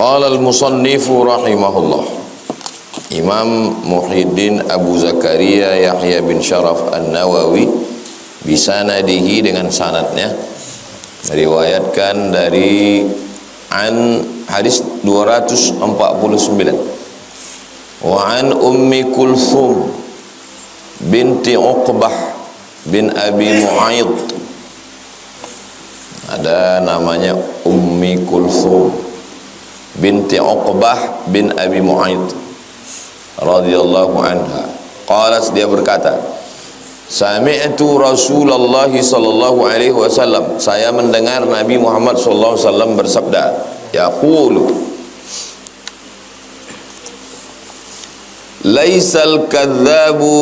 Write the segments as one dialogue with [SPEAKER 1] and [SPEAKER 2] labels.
[SPEAKER 1] Qala al-musannifu rahimahullah, Imam Muhyiddin Abu Zakaria Yahya bin Syaraf An-Nawawi bisanadihi dengan sanadnya meriwayatkan dari hadis 249 wa an Ummi Kulthum binti Uqbah bin Abi Mu'aid. Ada namanya Ummi Kulthum binti Uqbah bin Abi Mu'aid radhiyallahu anha. Qalat, dia berkata, sami'tu Rasulullah sallallahu alaihi wasallam, saya mendengar Nabi Muhammad sallallahu alaihi wasallam bersabda, yaqulu laisal kadzabu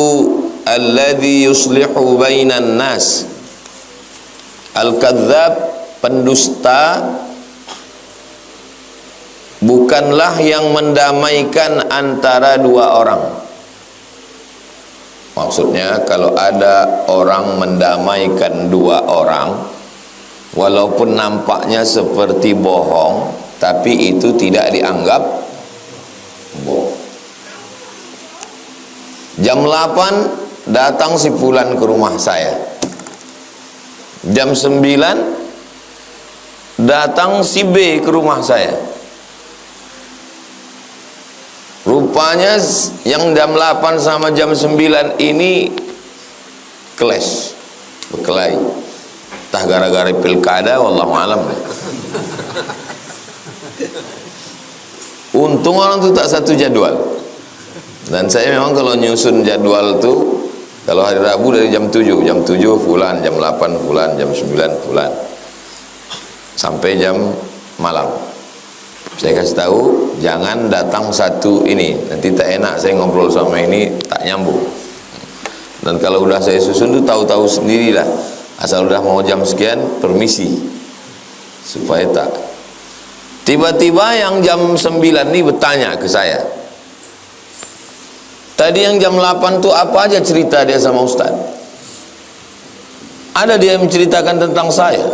[SPEAKER 1] alladhi yuslihu bainan nas. Al-kadzab, pendusta, bukanlah yang mendamaikan antara dua orang. Maksudnya kalau ada orang mendamaikan dua orang, walaupun nampaknya seperti bohong, tapi itu tidak dianggap bohong. Jam 8 datang si fulan ke rumah saya. Jam 9 datang si B ke rumah saya. Rupanya yang jam 8 sama jam 9 ini clash, berkelahi. Entah gara-gara pilkada, wallahu alam. Untung orang itu tak satu jadwal. Dan saya memang kalau nyusun jadwal tuh, kalau hari Rabu dari jam 7 fulan, jam 8 fulan, jam 9 fulan, sampai jam malam. Saya kasih tahu, jangan datang satu ini, nanti tak enak saya ngobrol sama ini, tak nyambung. Dan kalau udah saya susun tuh tahu-tahu sendirilah, asal udah mau jam sekian, permisi, supaya tak. Tiba-tiba yang jam 9 ini bertanya ke saya, tadi yang jam 8 tuh apa aja cerita dia sama Ustaz? Ada dia menceritakan tentang saya?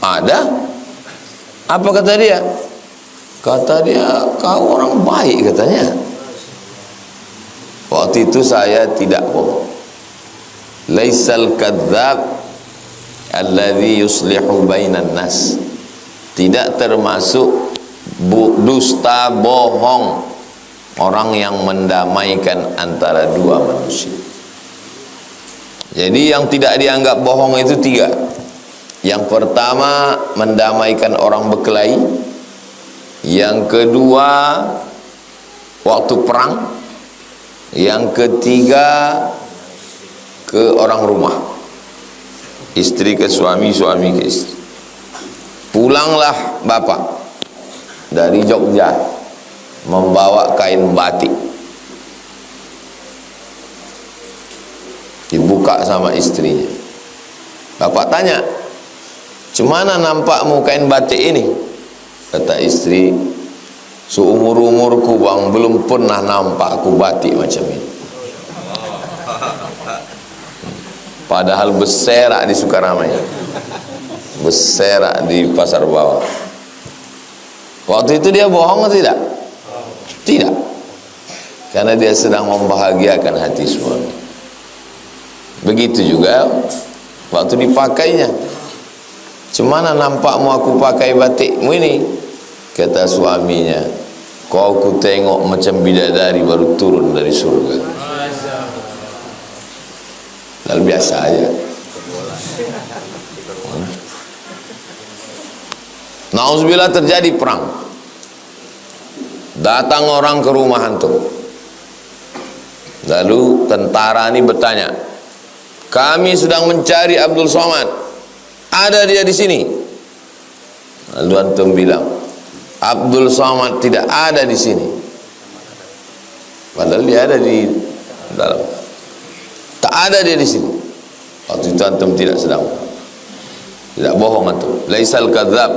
[SPEAKER 1] Ada. Apa kata dia? Kata dia, kau orang baik katanya. Waktu itu saya tidak bohong. Laisal kadzab alladhi yuslihu bainan nas. Tidak termasuk dusta, bohong, orang yang mendamaikan antara dua manusia. Jadi yang tidak dianggap bohong itu 3. Yang pertama, mendamaikan orang berkelahi. Yang kedua, waktu perang. Yang ketiga, ke orang rumah, istri ke suami, suami ke istri. Pulanglah bapak dari Jogja membawa kain batik, dibuka sama istrinya. Bapak tanya, "Cemana nampakmu kain batik ini?" Kata istri, "Seumur-umurku bang, belum pernah nampak aku batik macam ini." Padahal berserak di Sukaramai, berserak di Pasar Bawah. Waktu itu dia bohong atau tidak? Tidak, karena dia sedang membahagiakan hati suami. Begitu juga waktu dipakainya. "Cemana nampakmu aku pakai batikmu ini?" Kata suaminya, "Kau ku tengok macam bidadari baru turun dari surga." Lalu biasa aja. Nauzubillah, terjadi perang. Datang orang ke rumah antum. Lalu tentara ini bertanya, "Kami sedang mencari Abdul Somad. Ada dia di sini?" Lalu antum bilang, "Abdul Somad tidak ada di sini." Padahal dia ada di dalam. Tak ada dia di sini. Waktu itu antum tidak sedang, tidak bohong antum. Laisal kadzab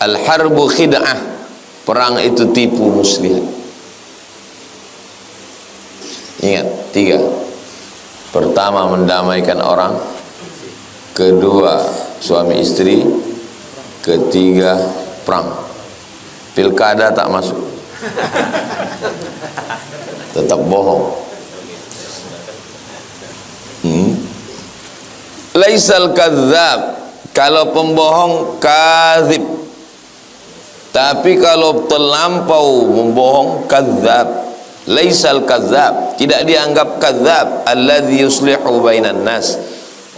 [SPEAKER 1] al-harbu khid'ah. Perang itu tipu muslihat. Ingat, 3. Pertama, mendamaikan orang. Kedua, suami istri. Ketiga, perang. Pilkada tak masuk. Tetap bohong. Laisal kadzab, kalau pembohong kadzib. Tapi kalau terlampau membohong, kadzab. Laisal kadzab, tidak dianggap kadzab. Alladzi yuslihu bainan nas,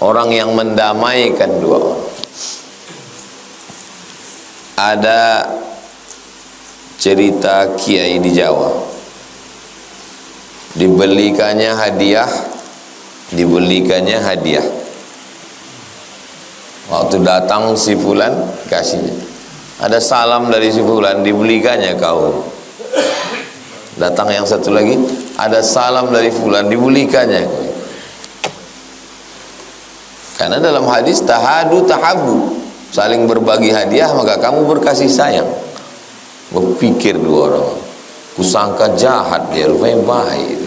[SPEAKER 1] orang yang mendamaikan dua orang. Ada cerita kiai di Jawa, dibelikannya hadiah. Waktu datang si fulan, kasihnya. Ada salam dari si fulan, dibelikannya kaum. Datang yang satu lagi, ada salam dari fulan, dibelikannya. Karena dalam hadis tahadu tahabu, saling berbagi hadiah maka kamu berkasih sayang. Berpikir dua orang, kusangka jahat dia, rupanya baik,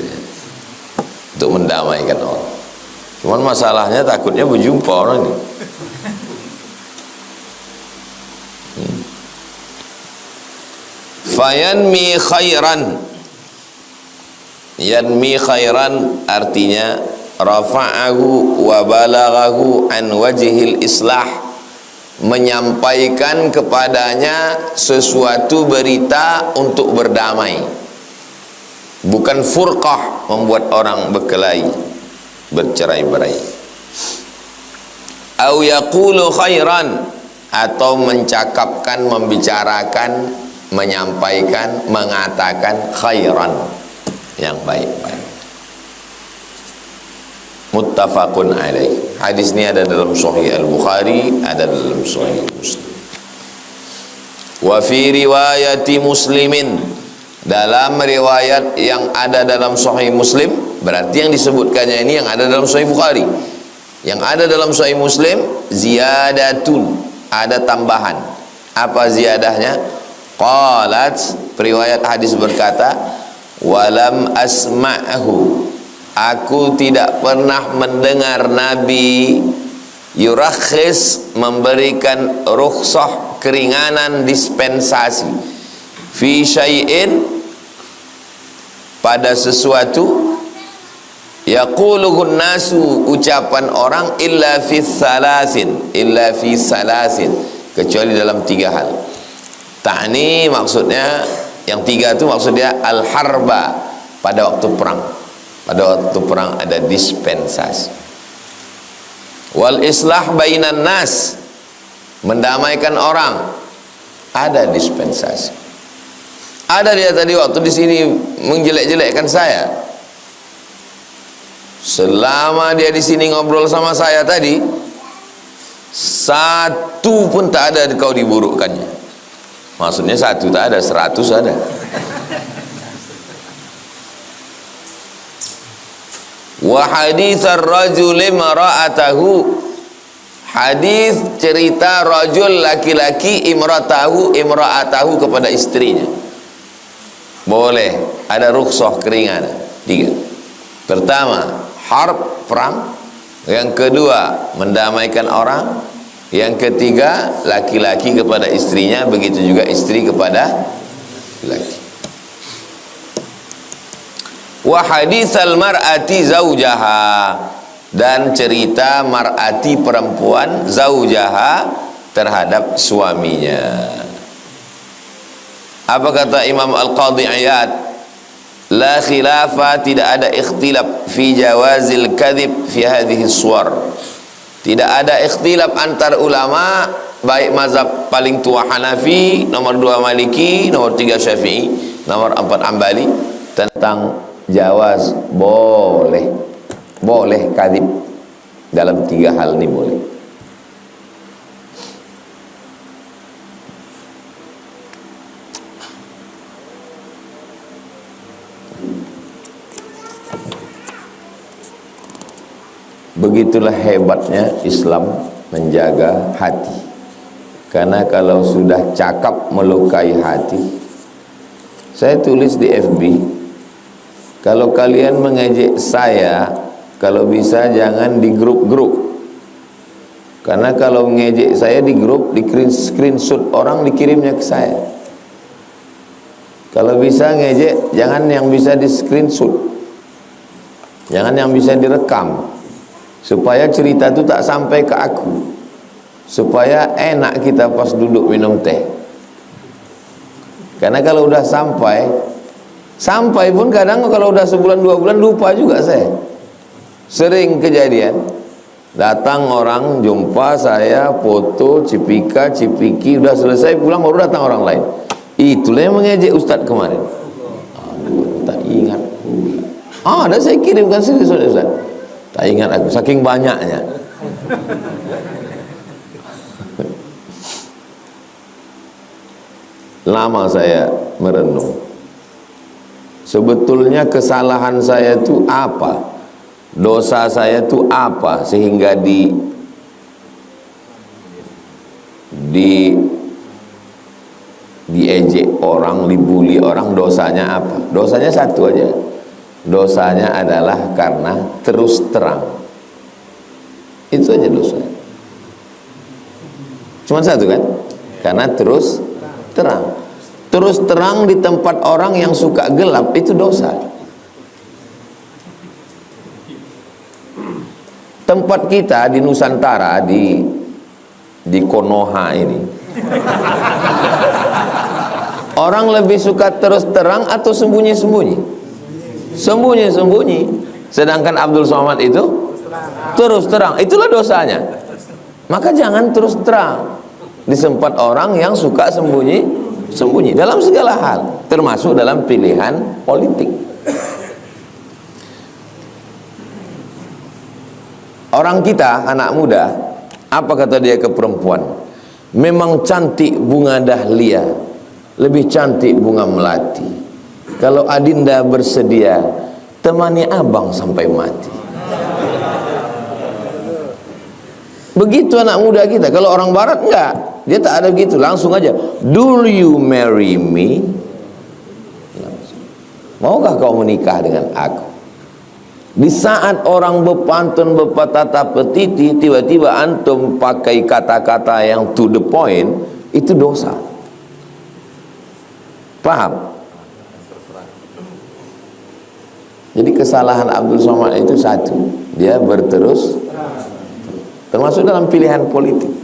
[SPEAKER 1] untuk mendamaikan orang. Cuman masalahnya takutnya berjumpa orang ini. Fayanmi khairan, yanmi khairan artinya rafa'ahu wa balaghahu an wajhil islah, menyampaikan kepadanya sesuatu berita untuk berdamai, bukan furqah, membuat orang berkelahi, bercerai-berai. Au yaqulu khairan, atau mencakapkan, membicarakan, menyampaikan, mengatakan khairan, yang baik-baik. Muttafaqun alaih. Hadis ini ada dalam Sahih Al-Bukhari, ada dalam Sahih Muslim. Wa fi riwayati Muslimin, dalam riwayat yang ada dalam Sahih Muslim, berarti yang disebutkannya ini yang ada dalam Sahih Bukhari. Yang ada dalam Sahih Muslim ziyadatun, ada tambahan. Apa ziyadahnya? Qalat, periwayat hadis berkata, walam asma'hu, aku tidak pernah mendengar Nabi yurakhis, memberikan rukhsah, keringanan, dispensasi, fi syai'in, pada sesuatu, yaquluhun nasu, ucapan orang, illa fi salasin, kecuali dalam tiga hal. Ta'ni maksudnya, yang tiga itu maksudnya al-harba, pada waktu perang. Pada waktu perang ada dispensasi. Wal islah bainan nas, mendamaikan orang, ada dispensasi. Ada dia tadi waktu di sini menjelek-jelekkan saya. Selama dia di sini ngobrol sama saya tadi, satu pun tak ada kau diburukkannya. Maksudnya satu tak ada, 100 ada. Wa haditsar rajuli mara'atahu, hadis cerita rajul laki-laki imra'atahu kepada istrinya. Boleh, ada rukhsah, keringanan. 3. Pertama, harb, perang. Yang kedua, mendamaikan orang. Yang ketiga, laki-laki kepada istrinya, begitu juga istri kepada laki. Wa haditsal mar'ati zaujaha, dan cerita mar'ati, perempuan, zaujaha, terhadap suaminya. Apa kata Imam Al-Qadhi Iyad? La khilafa, tidak ada ikhtilaf fi jawazil kadhib fi hadhihi suwar. Tidak ada ikhtilaf antar ulama, baik mazhab paling tua Hanafi, nomor 2 Maliki, nomor 3 Syafi'i, nomor 4 Ambali, tentang jawaz, boleh kadhib dalam 3 hal ini, boleh. Begitulah hebatnya Islam menjaga hati. Karena kalau sudah cakap melukai hati, saya tulis di FB, kalau kalian mengejek saya, kalau bisa jangan di grup-grup. Karena kalau mengejek saya di grup, di screenshot orang, dikirimnya ke saya. Kalau bisa ngejek, jangan yang bisa di screenshot, jangan yang bisa direkam, supaya cerita itu tak sampai ke aku, supaya enak kita pas duduk minum teh. Karena kalau udah sampai pun kadang kalau udah sebulan 2 bulan lupa juga saya. Sering kejadian, datang orang jumpa saya, foto, cipiki, udah selesai pulang baru datang orang lain. Itulah yang mengejek Ustadz kemarin. Aduh, tak ingat. Ada saya kirimkan serius Ustadz. Tak ingat aku, saking banyaknya. Lama saya merenung. Sebetulnya kesalahan saya itu apa? Dosa saya itu apa sehingga diejek orang, dibully orang? Dosanya apa? Dosanya satu aja. Dosanya adalah karena terus terang. Itu aja dosanya. Cuma satu kan? Karena terus terang. Terus terang di tempat orang yang suka gelap, itu dosa. Tempat kita di Nusantara, di Konoha ini, orang lebih suka terus terang atau sembunyi-sembunyi? Sembunyi-sembunyi. Sedangkan Abdul Somad itu terus terang. Itulah dosanya. Maka jangan terus terang di tempat orang yang suka sembunyi dalam segala hal, termasuk dalam pilihan politik. Orang kita, anak muda, apa kata dia ke perempuan? Memang cantik bunga dahlia, lebih cantik bunga melati. Kalau adinda bersedia, temani abang sampai mati. Begitu anak muda kita. Kalau orang barat enggak, dia tak ada begitu, langsung aja, do you marry me? Maukah kau menikah dengan aku? Di saat orang berpantun, berpatah petiti, tiba-tiba antum pakai kata-kata yang to the point, itu dosa. Paham? Jadi kesalahan Abdul Somad itu satu, dia berterus, termasuk dalam pilihan politik.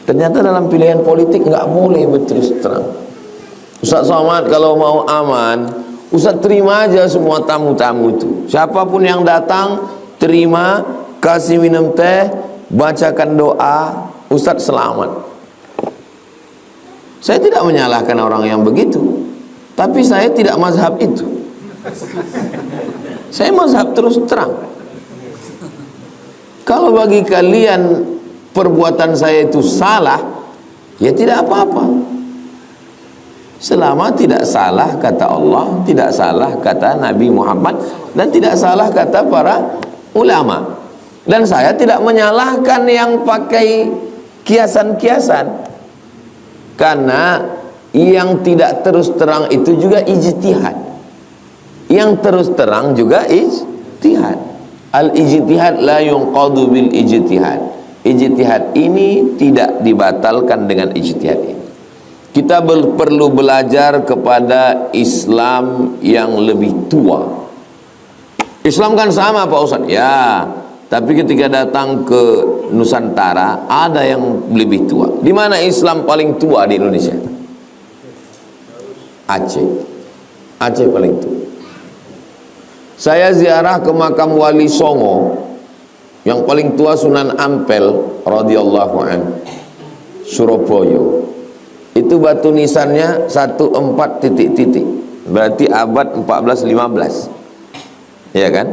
[SPEAKER 1] Ternyata dalam pilihan politik nggak boleh berterus terang. Ustaz Somad kalau mau aman, Ustaz terima aja semua tamu-tamu itu. Siapapun yang datang, terima, kasih minum teh, bacakan doa, Ustaz selamat. Saya tidak menyalahkan orang yang begitu, tapi saya tidak mazhab itu. Saya mazhab terus terang. Kalau bagi kalian perbuatan saya itu salah, ya tidak apa-apa. Selama tidak salah kata Allah, tidak salah kata Nabi Muhammad, dan tidak salah kata para ulama. Dan saya tidak menyalahkan yang pakai kiasan-kiasan, karena yang tidak terus terang itu juga ijtihad, yang terus terang juga ijtihad. Al-ijtihad la yunqadu bil ijtihad. Ijtihad ini tidak dibatalkan dengan ijtihad ini. Kita perlu belajar kepada Islam yang lebih tua. Islam kan sama Pak Ustaz, ya, tapi ketika datang ke Nusantara ada yang lebih tua. Di mana Islam paling tua di Indonesia? Aceh. Aceh paling tua. Saya ziarah ke makam Wali Songo, yang paling tua Sunan Ampel radhiyallahu anhu, Surabaya. Itu batu nisannya 14 titik-titik, berarti abad 14-15, ya kan?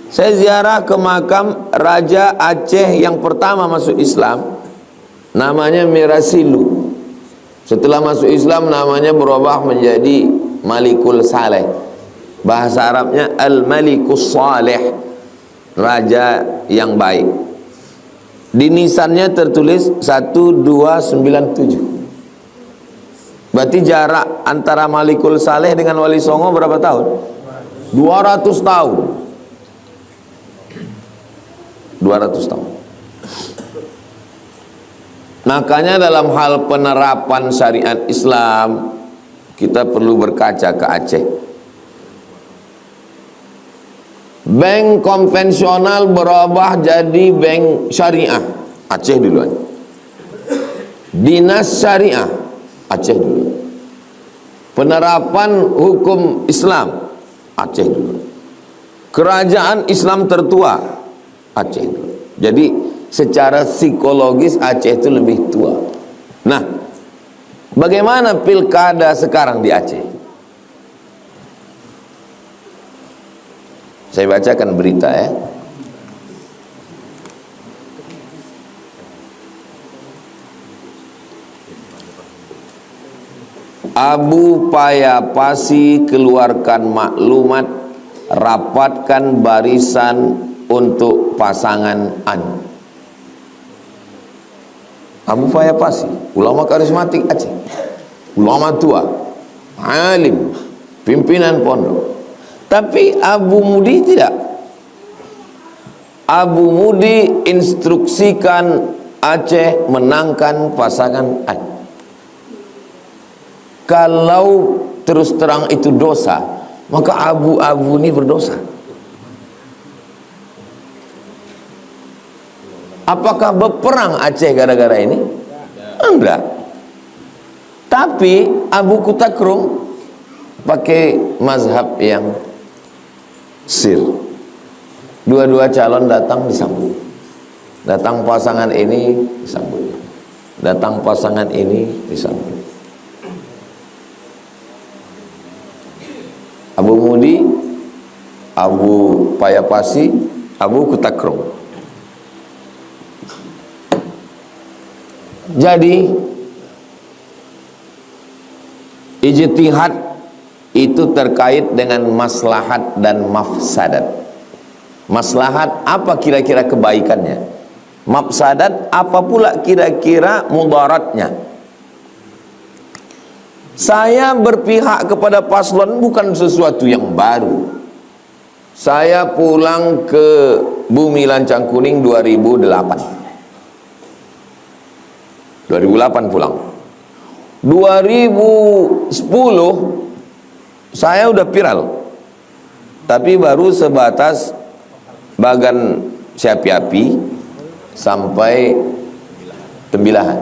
[SPEAKER 1] Saya ziarah ke makam Raja Aceh yang pertama masuk Islam, namanya Mirasilu. Setelah masuk Islam namanya berubah menjadi Malikul Saleh. Bahasa Arabnya Al-Malikus Saleh, raja yang baik. Di nisannya tertulis 1297. Berarti jarak antara Malikul Saleh dengan Wali Songo berapa tahun? 200 tahun. 200 tahun. Makanya dalam hal penerapan syariat Islam, kita perlu berkaca ke Aceh. Bank konvensional berubah jadi bank syariah, Aceh duluan. Dinas syariah, Aceh duluan. Penerapan hukum Islam, Aceh duluan. Kerajaan Islam tertua, Aceh duluan. Jadi secara psikologis Aceh itu lebih tua. Nah, bagaimana pilkada sekarang di Aceh? Saya bacakan berita ya. Abu Payapasi keluarkan maklumat, rapatkan barisan untuk pasangan An. Abu Payapasi, ulama karismatik Aceh, ulama tua, alim, pimpinan pondok. Tapi Abu Mudi tidak. Abu Mudi instruksikan Aceh menangkan pasangan An. Kalau terus terang itu dosa, maka Abu ini berdosa. Apakah berperang Aceh gara-gara ini? Enggak. Tapi Abu Kutakrung pakai mazhab yang sir. Dua-dua calon datang disambut. Datang pasangan ini disambut. Datang pasangan ini disambut. Abu Mudi, Abu Payapasi, Abu Kutakrung. Jadi ijtihad itu terkait dengan maslahat dan mafsadat. Maslahat apa kira-kira kebaikannya? Mafsadat apa pula kira-kira mudaratnya? Saya berpihak kepada paslon bukan sesuatu yang baru. Saya pulang ke Bumi Lancang Kuning 2008 pulang. 2010 saya udah viral, tapi baru sebatas Bagan Siapi-api sampai Tembilahan.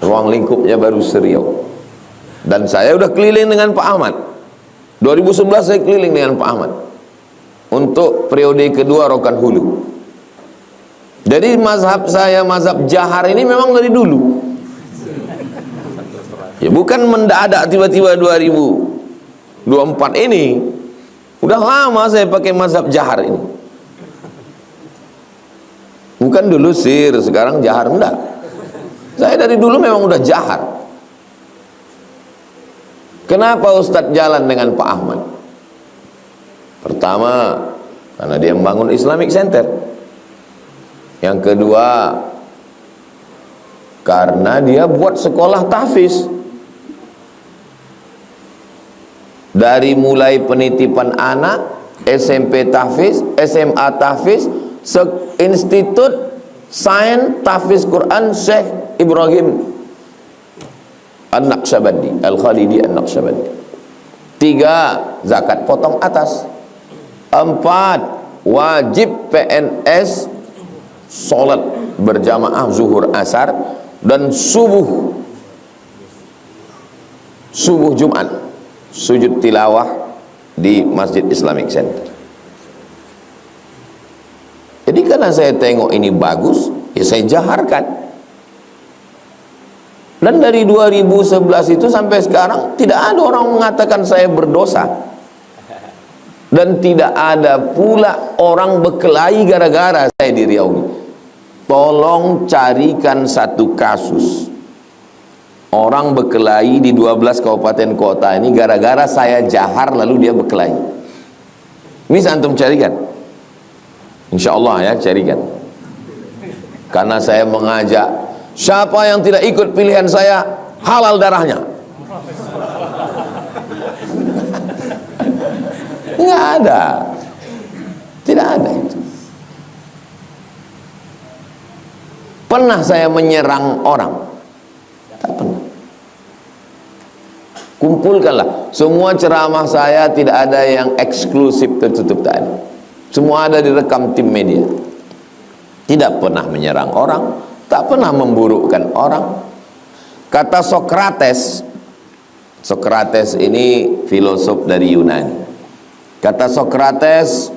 [SPEAKER 1] Ruang lingkupnya baru Seriau. Dan saya udah keliling dengan Pak Ahmad. 2011 saya keliling dengan Pak Ahmad untuk periode kedua Rokan Hulu. Jadi mazhab saya, mazhab Jahar ini memang dari dulu. Ya bukan mendadak tiba-tiba 2024 ini. Udah lama saya pakai mazhab Jahar ini. Bukan dulu sir, sekarang Jahar, enggak. Saya dari dulu memang udah Jahar. Kenapa Ustadz jalan dengan Pak Ahmad? Pertama, karena dia membangun Islamic Center. Yang kedua, karena dia buat sekolah tahfiz. Dari mulai penitipan anak, SMP tahfiz, SMA tahfiz, Institut Sains Tahfiz Quran Syekh Ibrahim An-Naqsyabandi, Al-Khalidi An-Naqsyabandi. 3. Zakat potong atas. 4. Wajib PNS sholat berjamaah zuhur asar dan subuh Jumat sujud tilawah di Masjid Islamic Center. Jadi karena saya tengok ini bagus, ya saya jaharkan. Dan dari 2011 itu sampai sekarang tidak ada orang mengatakan saya berdosa. Dan tidak ada pula orang berkelahi gara-gara saya di Riau ini. Tolong carikan satu kasus orang berkelahi di 12 kabupaten kota ini gara-gara saya jahar lalu dia berkelahi. Bisa antum carikan? Insya Allah ya, carikan. Karena saya mengajak, siapa yang tidak ikut pilihan saya, halal darahnya. Nggak ada. Tidak ada itu. Pernah saya menyerang orang? Tak pernah. Kumpulkanlah. Semua ceramah saya tidak ada yang eksklusif tertutup, tak ada. Semua ada direkam tim media. Tidak pernah menyerang orang, tak pernah memburukkan orang. Kata Sokrates, Sokrates ini filosof dari Yunani. Kata Sokrates,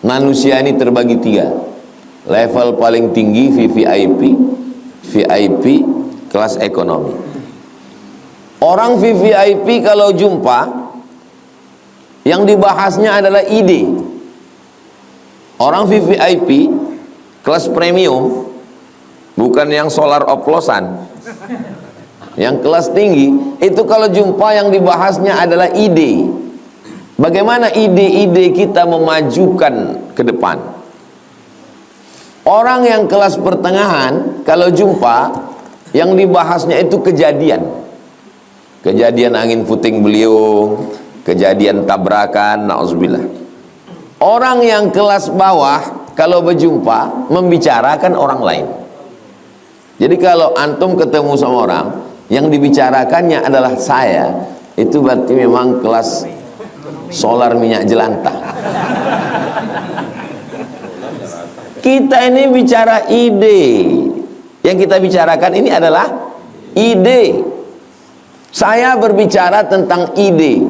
[SPEAKER 1] manusia ini terbagi tiga. Level paling tinggi VVIP, VIP, kelas ekonomi. Orang VVIP kalau jumpa, yang dibahasnya adalah ide. Orang VVIP, kelas premium, bukan yang solar oplosan. Yang kelas tinggi, itu kalau jumpa yang dibahasnya adalah ide. Bagaimana ide-ide kita memajukan ke depan. Orang yang kelas pertengahan, kalau jumpa, yang dibahasnya itu kejadian. Kejadian angin puting beliung, kejadian tabrakan, na'udzubillah. Orang yang kelas bawah kalau berjumpa membicarakan orang lain. Jadi kalau antum ketemu sama orang yang dibicarakannya adalah saya, itu berarti memang kelas solar minyak jelantah. Kita ini bicara ide. Yang kita bicarakan ini adalah ide. Saya berbicara tentang ide.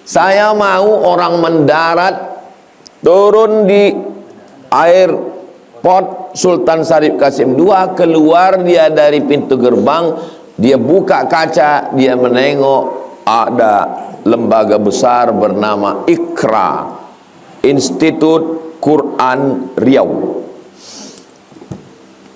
[SPEAKER 1] Saya mau orang mendarat, turun di airport Sultan Syarif Qasim II, keluar dia dari pintu gerbang, dia buka kaca, dia menengok ada lembaga besar bernama IQRA, Institut Quran Riau.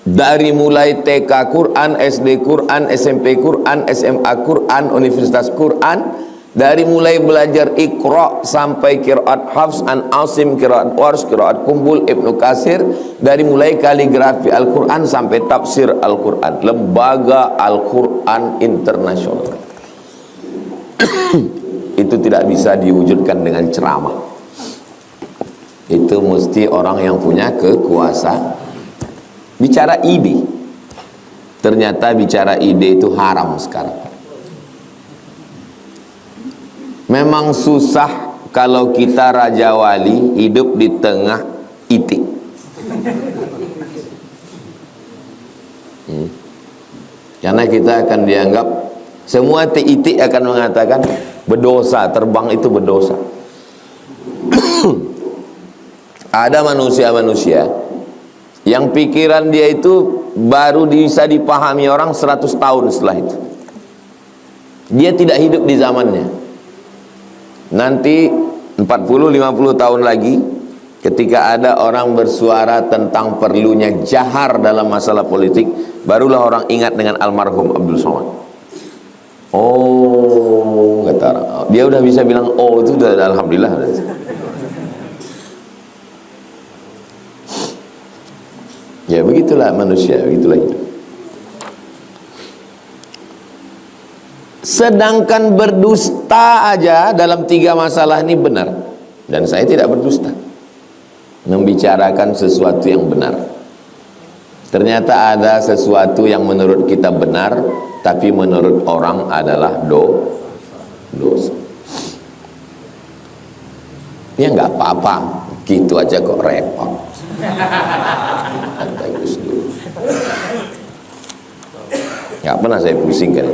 [SPEAKER 1] Dari mulai TK Quran, SD Quran, SMP Quran, SMA Quran, Universitas Quran, dari mulai belajar Iqra sampai qiraat Hafs, an Asim, qiraat Warsh, qiraat Kumbul, Ibnu Katsir, dari mulai kaligrafi Al-Quran sampai tafsir Al-Quran, lembaga Al-Quran internasional. Itu tidak bisa diwujudkan dengan ceramah. Itu mesti orang yang punya kekuasaan. Bicara ide. Ternyata bicara ide itu haram sekarang. Memang susah kalau kita raja wali hidup di tengah itik. Karena kita akan dianggap, semua itik akan mengatakan berdosa, terbang itu berdosa. Ada manusia-manusia yang pikiran dia itu baru bisa dipahami orang 100 tahun setelah itu. Dia tidak hidup di zamannya. Nanti 40-50 tahun lagi, ketika ada orang bersuara tentang perlunya jahar dalam masalah politik, barulah orang ingat dengan almarhum Abdul Somad. Oh, kata orang, dia udah bisa bilang oh, itu udah alhamdulillah. Ya begitulah manusia, begitulah hidup. Sedangkan berdusta aja dalam 3 masalah ini benar. Dan saya tidak berdusta, membicarakan sesuatu yang benar. Ternyata ada sesuatu yang menurut kita benar, tapi menurut orang adalah dosa. Ya nggak apa-apa, gitu aja kok repot. Nggak pernah saya pusingkan.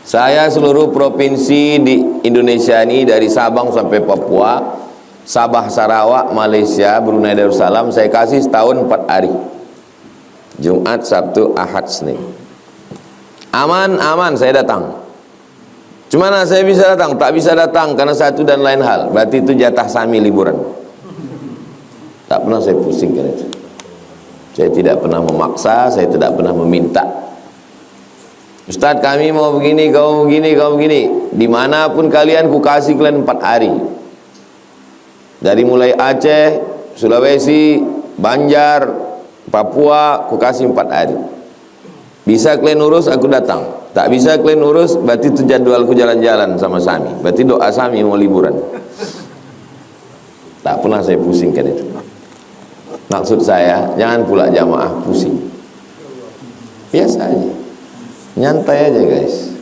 [SPEAKER 1] Saya seluruh provinsi di Indonesia ini, dari Sabang sampai Papua, Sabah, Sarawak, Malaysia, Brunei Darussalam, saya kasih setahun 4 hari. Jumat, Sabtu, Ahad, Senin. Aman saya datang. Cuma saya bisa datang, tak bisa datang karena satu dan lain hal. Berarti itu jatah sami liburan. Tak pernah saya pusingkan itu. Saya tidak pernah memaksa, saya tidak pernah meminta. Ustadz, kami mau begini, kau begini, kau begini. Dimanapun kalian, ku kasih kalian 4 hari. Dari mulai Aceh, Sulawesi, Banjar, Papua, ku kasih 4 hari. Bisa kalian urus, aku datang. Tak bisa kalian urus, berarti itu jadwalku jalan-jalan sama Sami. Berarti doa Sami mau liburan. Tak pernah saya pusingkan itu. Maksud saya, jangan pula jamaah pusing. Biasa aja, nyantai aja guys.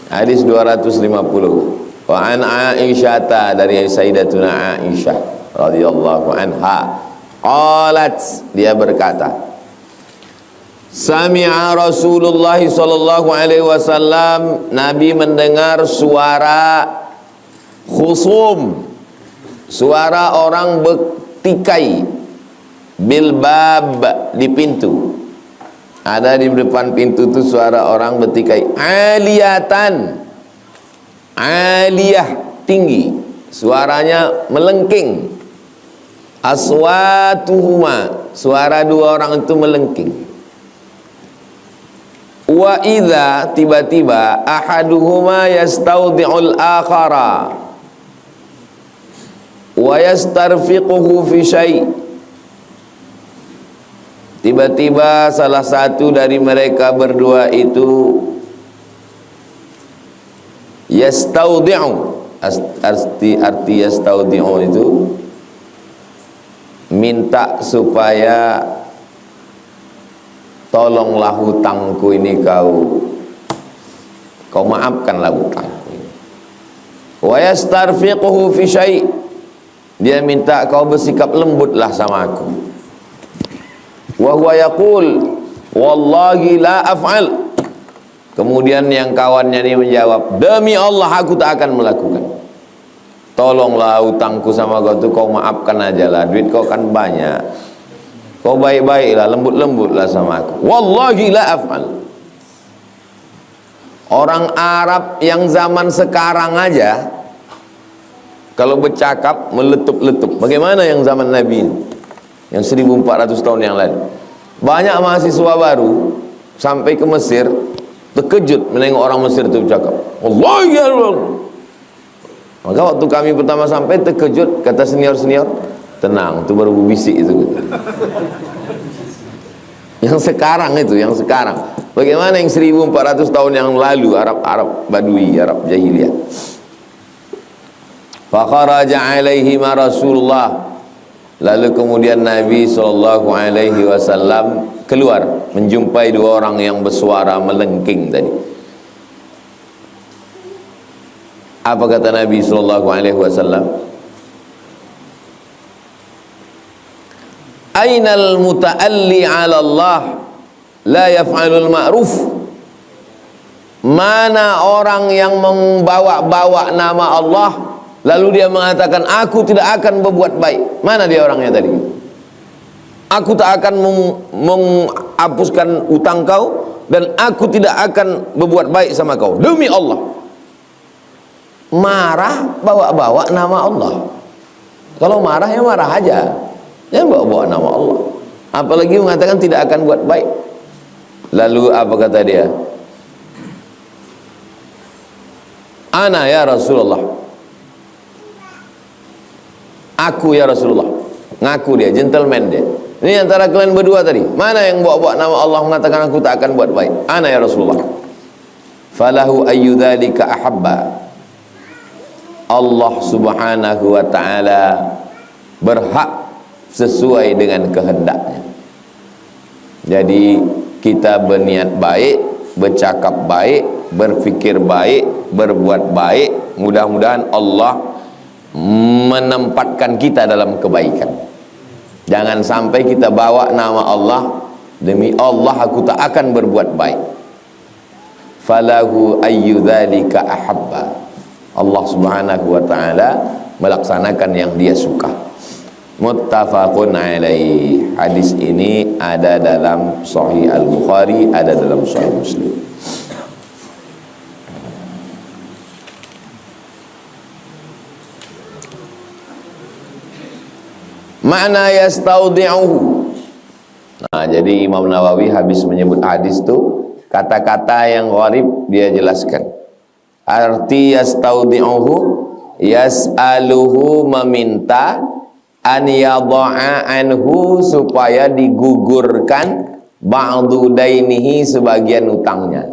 [SPEAKER 1] Hadis 250. Wa an Aisyah, dari Sayyidatuna Aisyah radhiyallahu anha, qalat, dia berkata, sami'a Rasulullah sallallahu alaihi wasallam, Nabi mendengar suara khusum, suara orang bertikai, bil bab, di pintu. Ada di depan pintu itu suara orang bertikai, aliyatan, aliyah, tinggi, suaranya melengking, aswatuhuma, suara dua orang itu melengking. Wa idza, tiba-tiba, ahaduhuma yastaudi'ul akhara wa yastarfiquhu fi syai'. Tiba-tiba salah satu dari mereka berdua itu yastaudi'u, arti yastaudi'u itu minta supaya tolonglah hutangku ini kau maafkanlah hutangku ini. Wa yastarfiquhu fi syai', dia minta kau bersikap lembutlah sama aku. Wa huwa yaqul wallahi la af'al. Kemudian yang kawannya ini menjawab, demi Allah aku tak akan melakukan. Tolonglah hutangku sama kau tuh kau maafkan aja lah, duit kau kan banyak, kau baik-baiklah, lembut-lembutlah sama aku. Wallahi la af'al. Orang Arab yang zaman sekarang aja kalau bercakap meletup-letup, bagaimana yang zaman Nabi ini, yang 1400 tahun yang lalu? Banyak mahasiswa baru sampai ke Mesir terkejut menengok orang Mesir itu bercakap, Wallahi ya Allah. Maka waktu kami pertama sampai terkejut, kata senior-senior, tenang, itu baru bisik itu. Yang sekarang itu, yang sekarang. Bagaimana yang 1400 tahun yang lalu, Arab Badui, Arab Jahiliyah. Fakharaja alaihi ma Rasulullah. Lalu kemudian Nabi SAW keluar menjumpai dua orang yang bersuara melengking tadi. Apa kata Nabi SAW? Ainal muta'alli 'ala Allah la yaf'alul ma'ruf. Mana orang yang membawa-bawa nama Allah lalu dia mengatakan aku tidak akan berbuat baik? Mana dia orangnya tadi? Aku tak akan menghapuskan utang kau dan aku tidak akan berbuat baik sama kau demi Allah. Marah bawa-bawa nama Allah. Kalau marah ya marah aja, jangan bawa-bawa nama Allah. Apalagi mengatakan tidak akan buat baik. Lalu apa kata dia? Ana ya Rasulullah, aku ya Rasulullah. Ngaku dia, gentleman dia. Ini antara kalian berdua tadi, mana yang bawa-bawa nama Allah mengatakan aku tak akan buat baik? Ana ya Rasulullah. Falahu ayyudzalika ahabba. Allah subhanahu wa ta'ala berhak sesuai dengan kehendaknya. Jadi kita berniat baik, bercakap baik, berfikir baik, berbuat baik, mudah-mudahan Allah menempatkan kita dalam kebaikan. Jangan sampai kita bawa nama Allah, demi Allah aku tak akan berbuat baik. Falahu ayyudzalika ahabba. Allah subhanahu wa ta'ala melaksanakan yang dia suka. Muttafaqun alaih. Hadis ini ada dalam Sahih Al-Bukhari, ada dalam Sahih Muslim. Makna yastaudi'uhu. Nah, jadi Imam Nawawi habis menyebut hadis itu, kata-kata yang gharib dia jelaskan. Arti yastaudi'uhu, yas'aluhu, meminta, an yadha'a anhu, supaya digugurkan, ba'du dainihi, sebagian utangnya.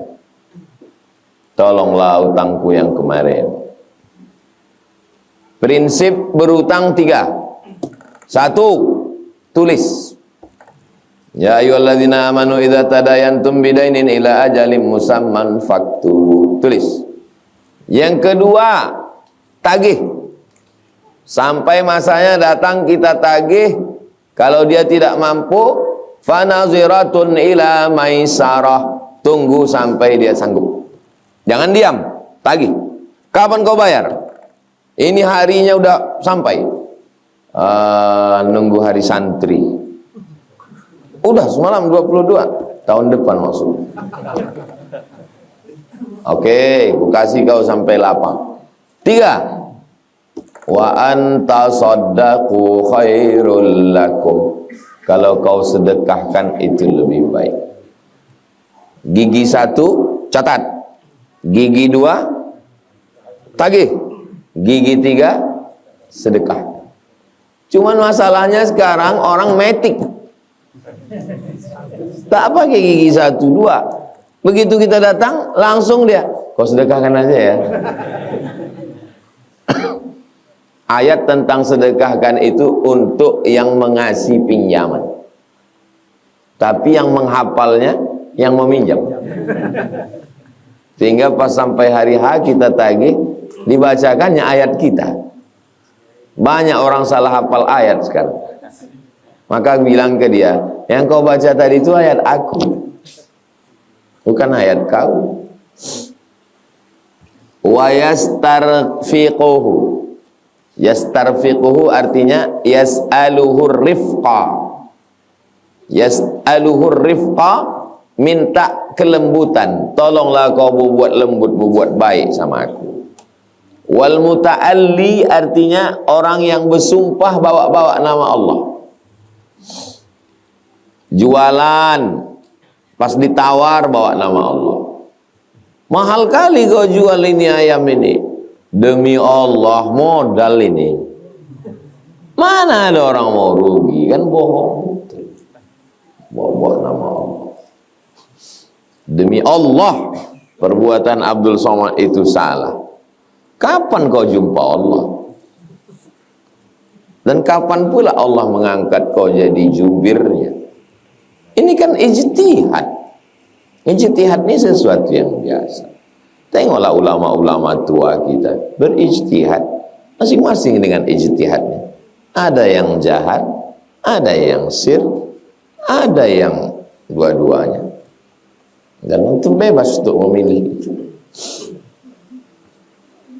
[SPEAKER 1] Tolonglah utangku yang kemarin. Prinsip berutang 3. 1, tulis. Ya ayyuhalladzina amanu idza tadayantum bidainin ila ajalin musamman faktubuh. Tulis. Yang kedua, tagih. Sampai masanya datang kita tagih. Kalau dia tidak mampu, fanaziratun ila maisarah. Tunggu sampai dia sanggup. Jangan diam, tagih. Kapan kau bayar? Ini harinya udah sampai. Nunggu hari santri. Udah semalam 22, tahun depan maksudnya. Oke, ku kasih kau sampai lapang. 3. Wa anta saddaqu khairul lakum. Kalau kau sedekahkan itu lebih baik. Gigi 1 catat. Gigi 2 tagih. Gigi 3 sedekah. Cuman masalahnya sekarang orang metik. Tak pakai gigi 1, 2. Begitu kita datang, langsung dia, kau sedekahkan aja ya. Ayat tentang sedekahkan itu untuk yang mengasih pinjaman. Tapi yang menghafalnya, yang meminjam. Sehingga pas sampai hari H kita tagih, dibacakannya ayat kita. Banyak orang salah hafal ayat sekarang. Maka bilang ke dia, yang kau baca tadi itu ayat aku, bukan ayat kau. Wa yastarfiquhu. Yastarfiquhu artinya yas'aluhu rifqa. Yas'aluhu rifqa, minta kelembutan. Tolonglah kau berbuat lembut, berbuat baik sama aku. Wal muta'alli artinya orang yang bersumpah bawa-bawa nama Allah. Jualan, pas ditawar bawa nama Allah. Mahal kali kau jual ini ayam ini. Demi Allah modal ini. Mana ada orang mau rugi, kan bohong. Bawa nama Allah. Demi Allah, perbuatan Abdul Somad itu salah. Kapan kau jumpa Allah? Dan kapan pula Allah mengangkat kau jadi jubirnya? Ini kan ijtihad. Ijtihad ini sesuatu yang biasa. Tengoklah ulama-ulama tua kita berijtihad, masing-masing dengan ijtihadnya. Ada yang jahat, ada yang sir, ada yang dua-duanya. Dan untuk bebas untuk memilih itu.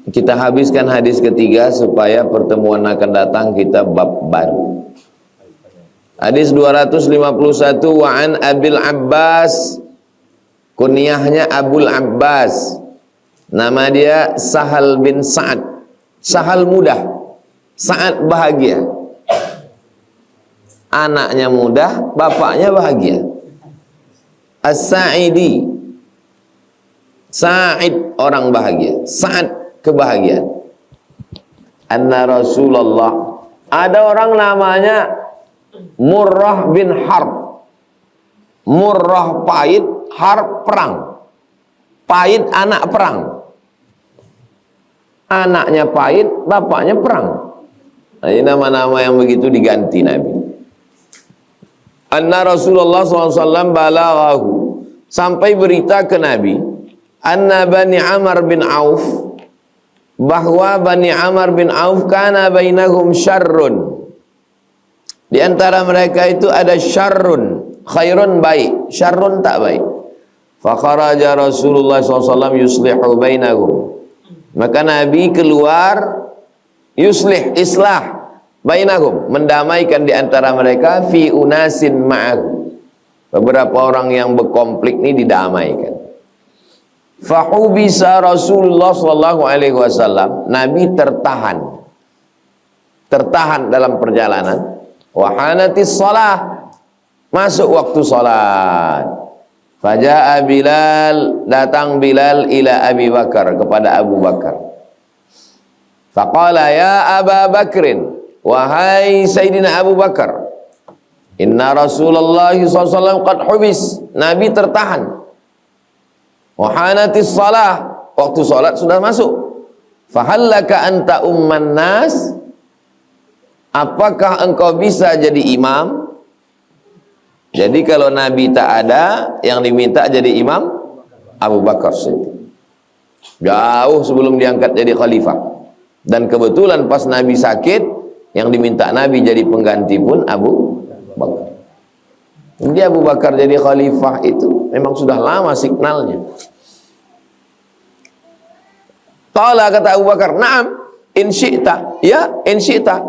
[SPEAKER 1] Kita habiskan hadis ketiga supaya pertemuan akan datang kita bab baru. Hadis 251, wa an Abil Abbas, kunyahnya Abul Abbas, nama dia Sahal bin Sa'ad. Sahal mudah, Sa'ad bahagia. Anaknya mudah, bapaknya bahagia. As-Sa'idi, Sa'id orang bahagia, Sa'ad kebahagiaan. Anna Rasulullah, ada orang namanya Murrah bin Harb. Murrah pahit, Harb perang. Pahit anak perang. Anaknya pahit, bapaknya perang. Nah, ini nama-nama yang begitu diganti Nabi. Anna Rasulullah SAW balaghahu, sampai berita ke Nabi, anna Bani Amr bin Auf, bahwa Bani Amr bin Auf kana bainahum syarrun. Di antara mereka itu ada syarrun, khairun baik, syarrun tak baik. Fa kharaja Rasulullah SAW yuslihu bainahum. Maka Nabi keluar yuslih, islah bainahum, mendamaikan di antara mereka, fi unasin ma'ahu. Beberapa orang yang berkonflik ini didamaikan. Fahubisa Rasulullah SAW, Nabi tertahan dalam perjalanan. Wahanatis salah, masuk waktu salat. Faja'a Bilal, datang Bilal ila Abi Bakar, kepada Abu Bakar. Faqala ya Aba Bakrin, wahai Sayyidina Abu Bakar, inna Rasulullah SAW qad hubis, Nabi tertahan. Wahanatis salah, waktu salat sudah masuk. Fahallaka anta umman nas, apakah engkau bisa jadi imam? Jadi kalau Nabi tak ada, yang diminta jadi imam Abu Bakar Siddiq. Jauh sebelum diangkat jadi khalifah. Dan kebetulan pas Nabi sakit, yang diminta Nabi jadi pengganti pun Abu Bakar. Jadi Abu Bakar jadi khalifah itu memang sudah lama signalnya. Qala, kata Abu Bakar, "Na'am, in syi'ta." Ya, in syi'ta.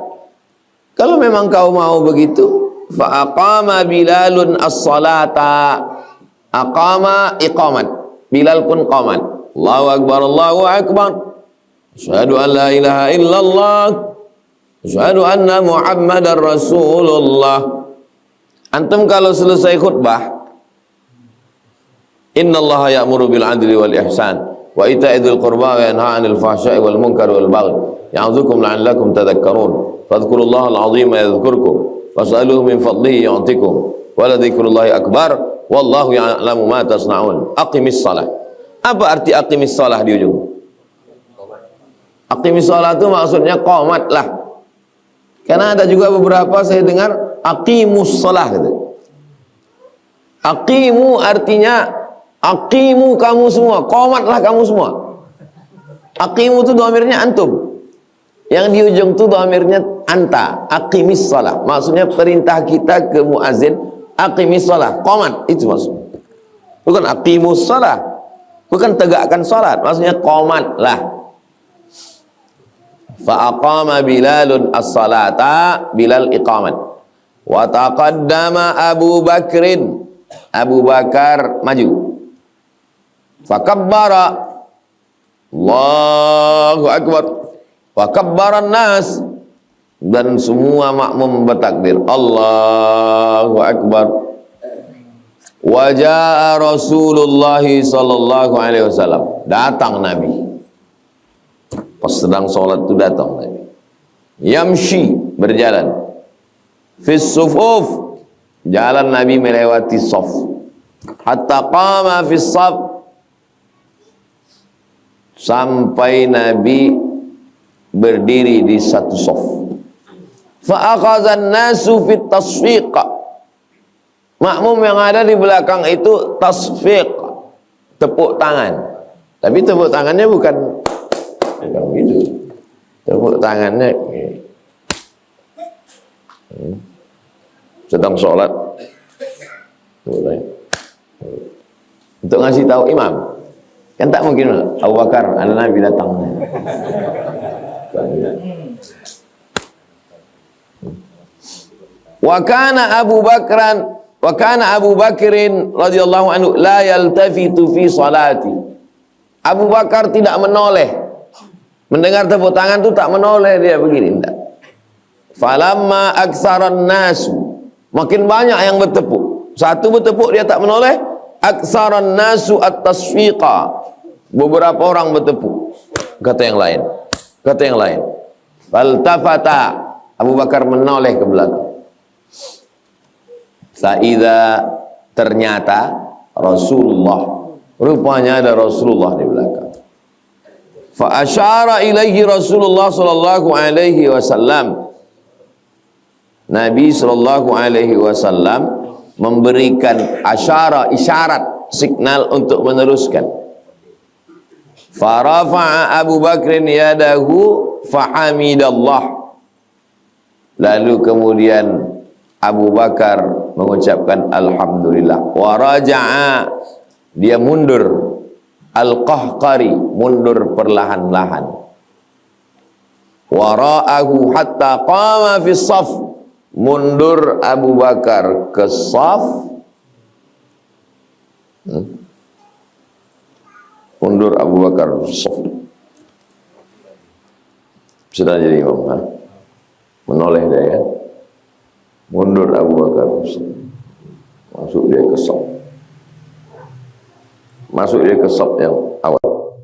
[SPEAKER 1] Kalau memang kau mau begitu, fa aqama Bilalun as-salata. Aqama iqamat. Bilal pun qamat. Allahu akbar, Allahu akbar. Asyhadu an la ilaha illallah. Asyhadu anna Muhammadar Rasulullah. Antum kalau selesai khutbah, innallaha ya'muru bil adli wal ihsan wa ita'i dzil qurba wa yanha 'anil fahsya'i wal munkari wal baghi ya'idzukum la'allakum tadhakkarun fadhkurullaha al-'azima yadhkurkum was'aluhu min fadlihi yu'tikum wa la dzikrullahi akbar wallahu ya'lamu ma tasna'un. Aqimis shalah. Apa arti aqimis shalah di ujung? Aqimis shalah itu maksudnya qomat lah. Karena ada juga beberapa saya dengar aqimus shalah gitu. Aqimu artinya aqimu kamu semua, qomatlah kamu semua. Aqimu itu dhamirnya antum. Yang di ujung itu dhamirnya anta. Aqimis shalah. Maksudnya perintah kita ke muazin, aqimis shalah, qomat, itu maksudnya. Bukan aqimus shalah. Bukan tegakkan salat, maksudnya qomatlah. Fa aqama Bilalun as-salata, Bilal iqamat. Wa taqaddama Abu Bakrin, Abu Bakar maju. Fa kabbara, Allahu akbar. Wa kabbaran nas, dan semua makmum bertakbir, Allahu akbar. Wa jaa Rasulullah sallallahu alaihi wasallam. Datang Nabi. Pas sedang sholat itu datang Nabi. Yamshi, berjalan. Fis sufuf, jalan Nabi melewati saf. Hatta qama fis saf, sampai Nabi berdiri di satu saf. Fa akhadha an-nasu fit tasfiq. Makmum yang ada di belakang itu tasfiq, tepuk tangan. Tapi tepuk tangannya bukan gitu. Tepuk tangannya sedang sholat untuk ngasih tahu imam. Kan tak mungkin Abu Bakar, ada Nabi datang. Wa kana Abu Bakrin radhiyallahu anhu la yaltafitu fi salati. Abu Bakar tidak menoleh. Mendengar tepuk tangan itu tak menoleh, dia begini, enggak. Falamma aksaran nasu, makin banyak yang bertepuk. Satu bertepuk dia tak menoleh. Aksaran nasu at-tasfiqa, beberapa orang bertepuk. Kata yang lain. Faltafata, Abu Bakar menoleh ke belakang. Saida, ternyata Rasulullah, rupanya ada Rasulullah di belakang. Fa asyara ilaihi Rasulullah sallallahu alaihi wasallam. Nabi sallallahu alaihi wasallam memberikan isyarat, signal untuk meneruskan. Fa rafa'a Abu Bakrin yadahu fa hamidallah. Lalu kemudian Abu Bakar mengucapkan alhamdulillah. Wa raja'a, dia mundur. Al-Qahqari, mundur perlahan-lahan. Wara'ahu hatta qama fi shaf, mundur Abu Bakar ke shaf. Mundur Abu Bakar ke shaf. Sudah jadi imam, menoleh dia ya. Mundur Abu Bakar ke shaf. Masuk dia ke shaf. Masuk dia ke saf yang awal.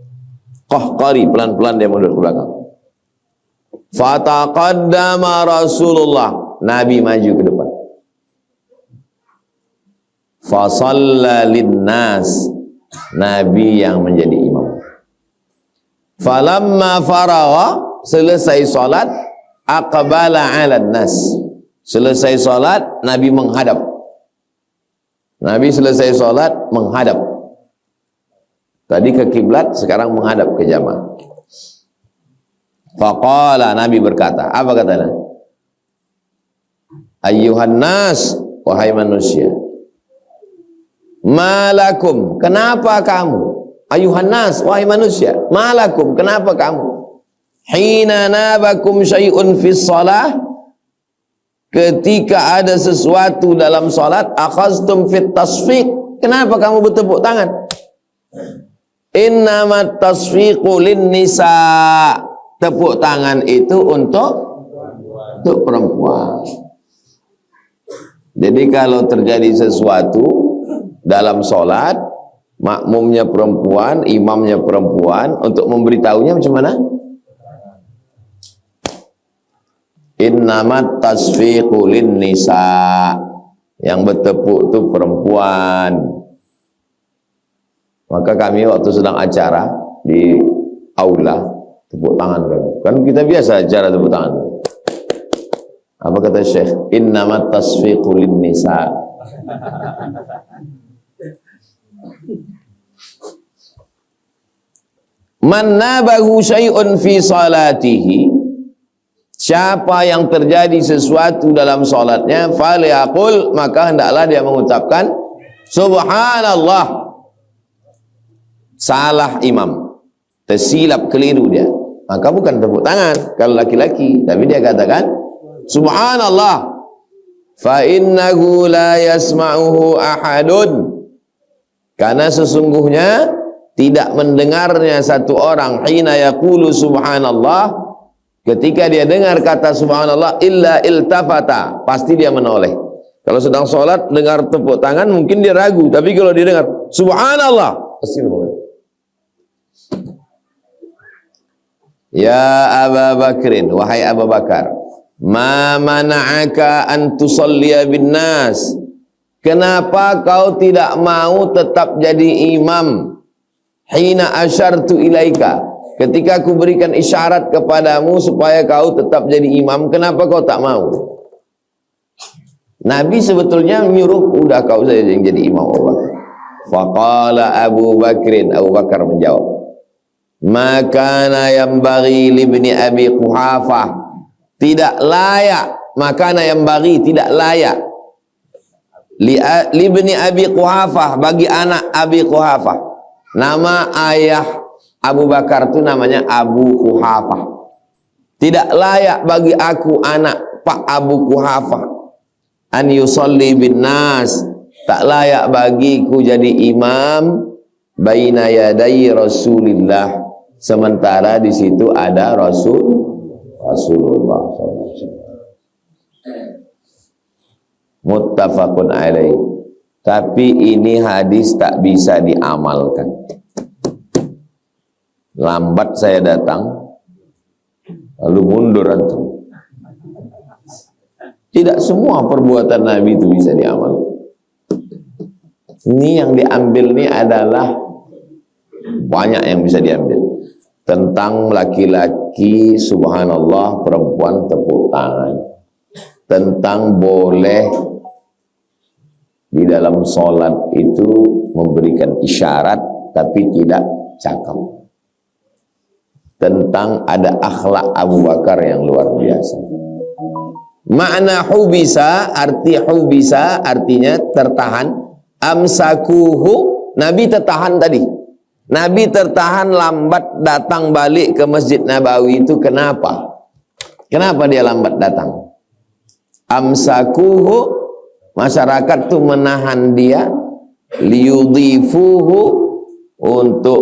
[SPEAKER 1] Qahqari, pelan-pelan dia mundur ke belakang. Fataqaddama Rasulullah, Nabi maju ke depan. Fasalla linnas, Nabi yang menjadi imam. Falamma faragha, selesai salat, aqbala 'alan nas. Selesai salat, Nabi menghadap. Nabi selesai sholat menghadap. Tadi ke kiblat, sekarang menghadap ke jamaah. Faqala, Nabi berkata, apa katanya? Ayyuhan nas, wahai manusia. Malakum, kenapa kamu? Ayuhan nas, wahai manusia. Malakum, kenapa kamu? Hina nabakum syai'un fis salah, ketika ada sesuatu dalam salat, akhaztum fit tasfiq, kenapa kamu bertepuk tangan? Innamat tasfiqu lin nisa, tepuk tangan itu untuk perempuan. Jadi kalau terjadi sesuatu dalam salat, makmumnya perempuan, imamnya perempuan, untuk memberitahunya macam mana? Innamat tasfiqu lin nisa, yang bertepuk itu perempuan. Maka kami waktu sedang acara di aula, tepuk tangan kan kita biasa acara tepuk tangan. Apa kata Syekh? Innamat tasfiqu lin nisa. Man nabahu syai'un fi salatihi, siapa yang terjadi sesuatu dalam salatnya, falyaqul, maka hendaklah dia mengucapkan subhanallah. Salah imam, tersilap keliru dia, maka bukan tepuk tangan kalau laki-laki, tapi dia katakan subhanallah, fa innahu la yasma'uhu ahadun, karena sesungguhnya tidak mendengarnya satu orang, hina yaqulu subhanallah, ketika dia dengar kata subhanallah, illa iltafata, pasti dia menoleh. Kalau sedang sholat dengar tepuk tangan mungkin dia ragu, tapi kalau dia dengar subhanallah pasti menoleh. Ya Aba Bakrin, wahai Abu Bakar, ma mana'aka an tusalliya bin nas, kenapa kau tidak mau tetap jadi imam? Hina asyartu ilaika, ketika aku berikan isyarat kepadamu supaya kau tetap jadi imam, kenapa kau tak mau? Nabi sebetulnya menyuruh, udah kau saja yang jadi imam Abu Bakar. Faqala Abu Bakrin, Abu Bakar menjawab, makana yanbaghi libni Abi Quhafah, tidak layak, makana yanbaghi, tidak layak, libni Abi Quhafah, bagi anak Abi Quhafah. Nama ayah Abu Bakar itu namanya Abu Quhafah. Tidak layak bagi aku anak Pak Abu Quhafah an yusalli bin nas, tak layak bagiku jadi imam baina yadai Rasulillah, sementara di situ ada Rasulullah SAW. Muttafaqun alaih. Tapi ini hadis tak bisa diamalkan. Lambat saya datang, lalu mundur antum. Tidak semua perbuatan Nabi itu bisa diamalkan. Ini yang diambil ini adalah banyak yang bisa diambil. Tentang laki-laki subhanallah, perempuan tepuk tangan. Tentang boleh di dalam sholat itu memberikan isyarat tapi tidak cakap. Tentang ada akhlak Abu Bakar yang luar biasa. Makna hubisa, artinya tertahan. Amsakuhu, Nabi tertahan tadi. Nabi tertahan lambat datang balik ke Masjid Nabawi itu kenapa? Kenapa dia lambat datang? Amsakuhu, masyarakat tuh menahan dia, liyudhifuhu, untuk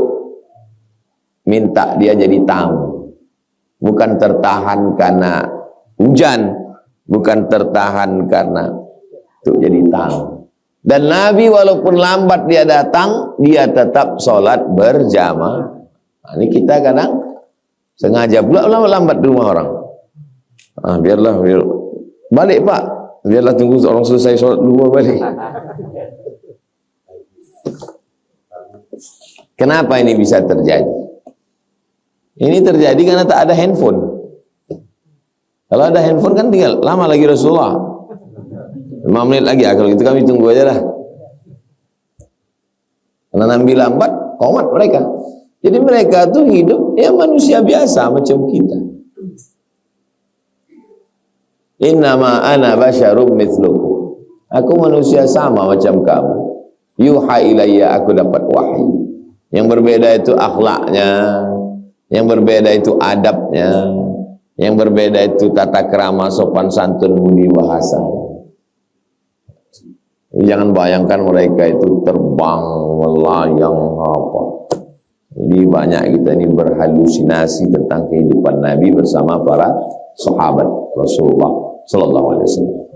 [SPEAKER 1] minta dia jadi tamu. Bukan tertahan karena hujan, bukan tertahan karena untuk jadi tamu. Dan Nabi walaupun lambat dia datang, dia tetap sholat berjamaah. Nah, ini kita kadang sengaja pula lambat di rumah orang. Biar balik Pak, biarlah tunggu orang selesai sholat dulu balik. Kenapa ini bisa terjadi? Ini terjadi karena tak ada handphone. Kalau ada handphone kan tinggal lama lagi Rasulullah. 5 menit lagi, kalau gitu kami tunggu aja lah. Karena Nabi lambat, komat mereka. Jadi mereka tuh hidup ya manusia biasa macam kita. Innama ana basyarum mithlukum. Aku manusia sama macam kamu. Yuha ilayya, aku dapat wahyu. Yang berbeda itu akhlaknya, yang berbeda itu adabnya, yang berbeda itu tata krama, sopan santun, budi bahasa. Jangan bayangkan mereka itu terbang, melayang apa. Jadi banyak kita ini berhalusinasi tentang kehidupan Nabi bersama para sahabat Rasulullah sallallahu alaihi wasallam.